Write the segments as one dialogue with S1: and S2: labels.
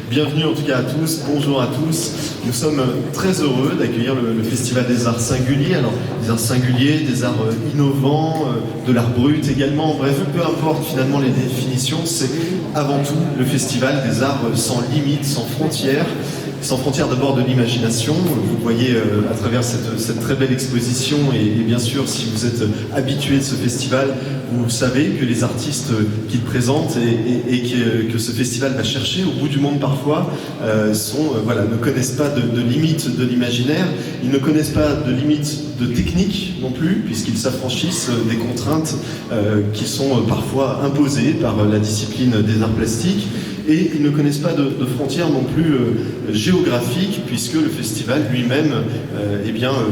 S1: Bienvenue en tout cas à tous, bonjour à tous. Nous sommes très heureux d'accueillir le Festival des Arts Singuliers. Alors, des arts singuliers, des arts innovants, de l'art brut également. Bref, peu importe finalement les définitions, c'est avant tout le Festival des arts sans limites, sans frontières. Sans frontières d'abord de l'imagination. Vous voyez à travers cette très belle exposition et bien sûr si vous êtes habitué de ce festival, vous savez que les artistes qu'il présente et que ce festival va chercher au bout du monde parfois ne connaissent pas de limites de l'imaginaire, ils ne connaissent pas de limites de technique non plus puisqu'ils s'affranchissent des contraintes qui sont parfois imposées par la discipline des arts plastiques. Et ils ne connaissent pas de frontières non plus géographiques, puisque le festival lui-même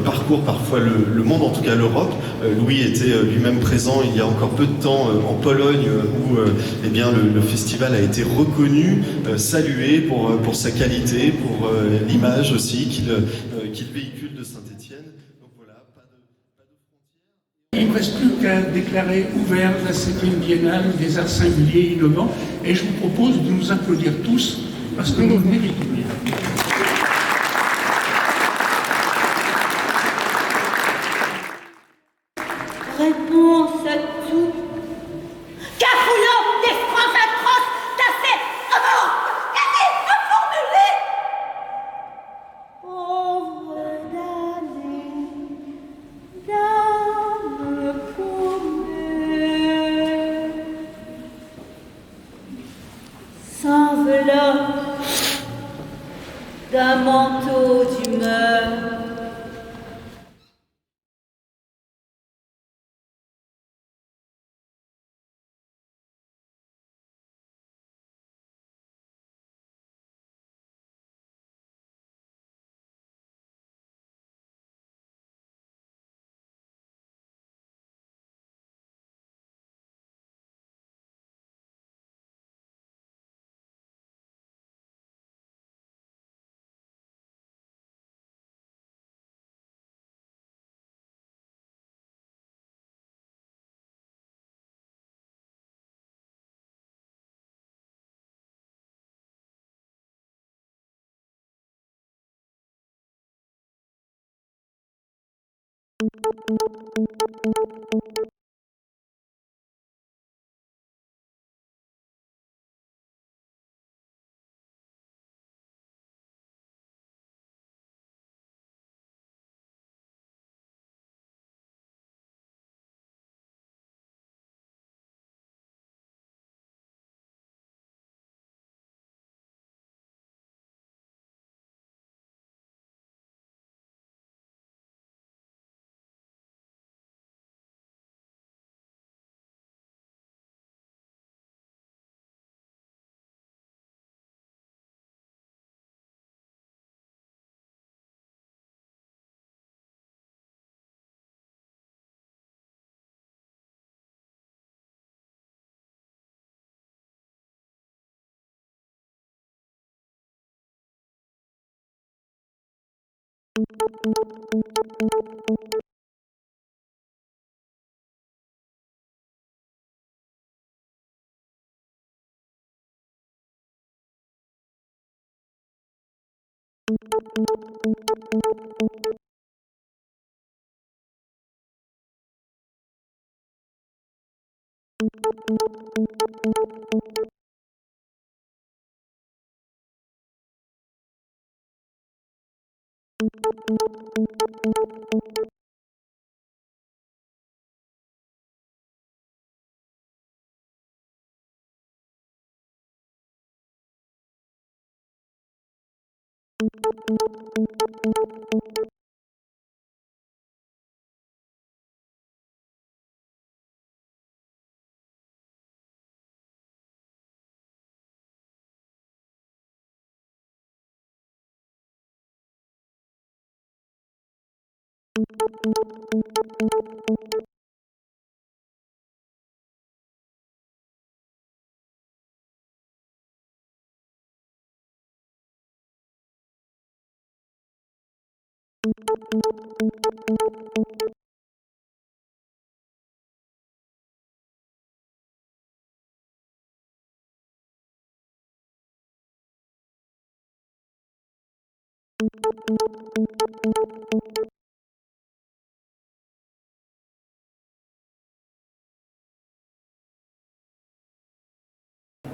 S1: parcourt parfois le monde, en tout cas l'Europe. Louis était lui-même présent il y a encore peu de temps en Pologne, où le festival a été reconnu, salué pour sa qualité, pour l'image aussi qu'il véhicule de Saint-Étienne. Donc voilà, pas de frontières.
S2: Il ne reste plus qu'à déclarer ouvert la 7e Biennale des Arts Singuliers Innovants et je vous propose de nous applaudir tous parce que nous le méritons bien.
S3: Réponse à tout. Cafouillant des phrases atroces, cassées, cassées, reformulées. Pauvre dame paumée, s'enveloppe d'un manteau d'humeur.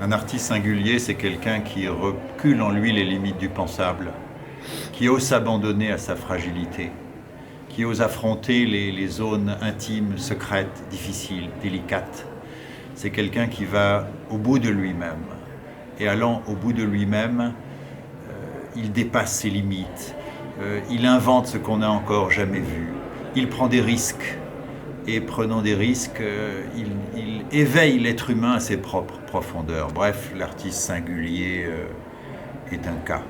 S4: Un artiste singulier, c'est quelqu'un qui recule en lui les limites du pensable, qui ose s'abandonner à sa fragilité, qui ose affronter les zones intimes, secrètes, difficiles, délicates. C'est quelqu'un qui va au bout de lui-même. Et allant au bout de lui-même, il dépasse ses limites, il invente ce qu'on n'a encore jamais vu, il prend des risques. Et prenant des risques, il éveille l'être humain à ses propres profondeurs. Bref, l'artiste singulier est un cas.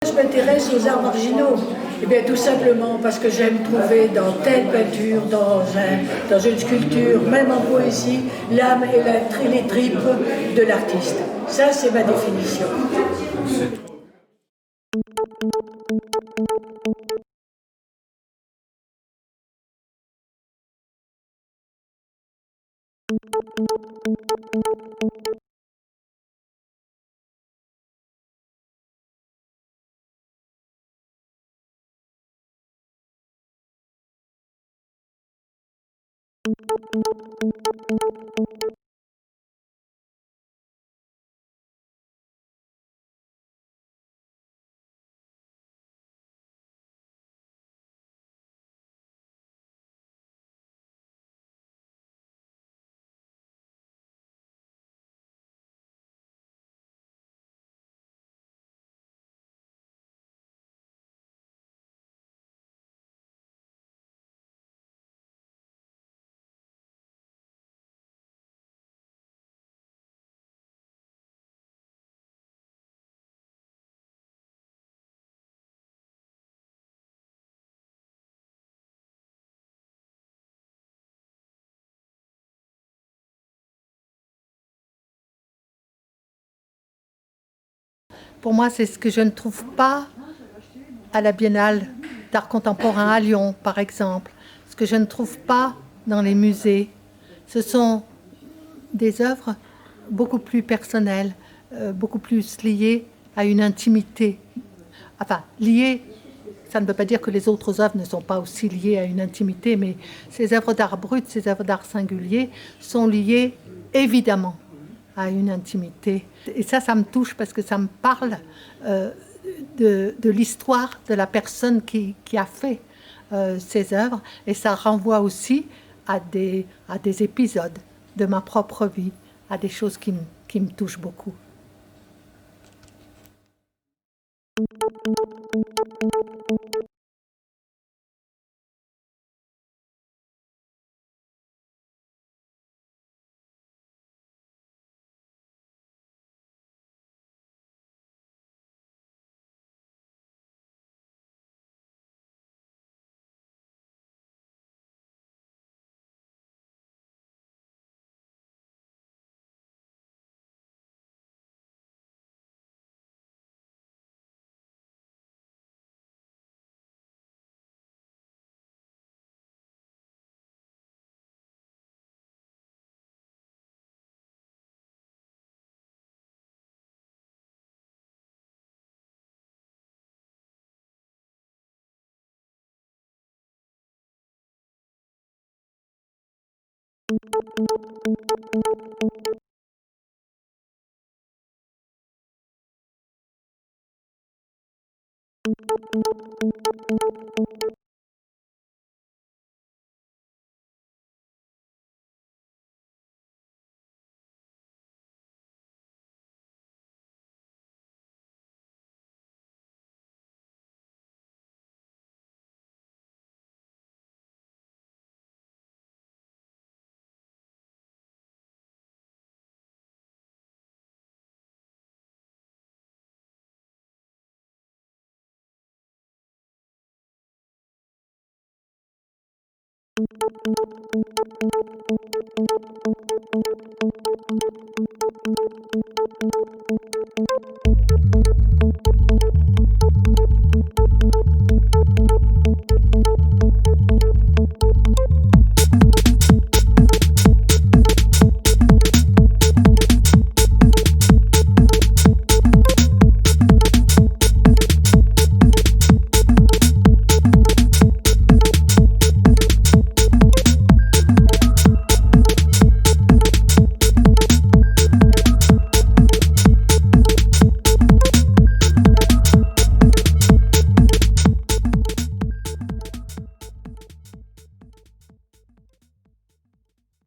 S5: Je m'intéresse aux arts marginaux. Eh bien, tout simplement parce que j'aime trouver dans telle peinture, dans une sculpture, même en poésie, l'âme et les tripes de l'artiste. Ça, c'est ma définition. Pour moi, c'est ce que je ne trouve pas à la Biennale d'art contemporain à Lyon, par exemple, ce que je ne trouve pas dans les musées. Ce sont des œuvres beaucoup plus personnelles, beaucoup plus liées à une intimité. Enfin, liées, ça ne veut pas dire que les autres œuvres ne sont pas aussi liées à une intimité, mais ces œuvres d'art brut, ces œuvres d'art singulier sont liées évidemment à une intimité. Et ça me touche parce que ça me parle de l'histoire de la personne qui a fait ces œuvres, et ça renvoie aussi à des épisodes de ma propre vie, à des choses qui me touchent beaucoup.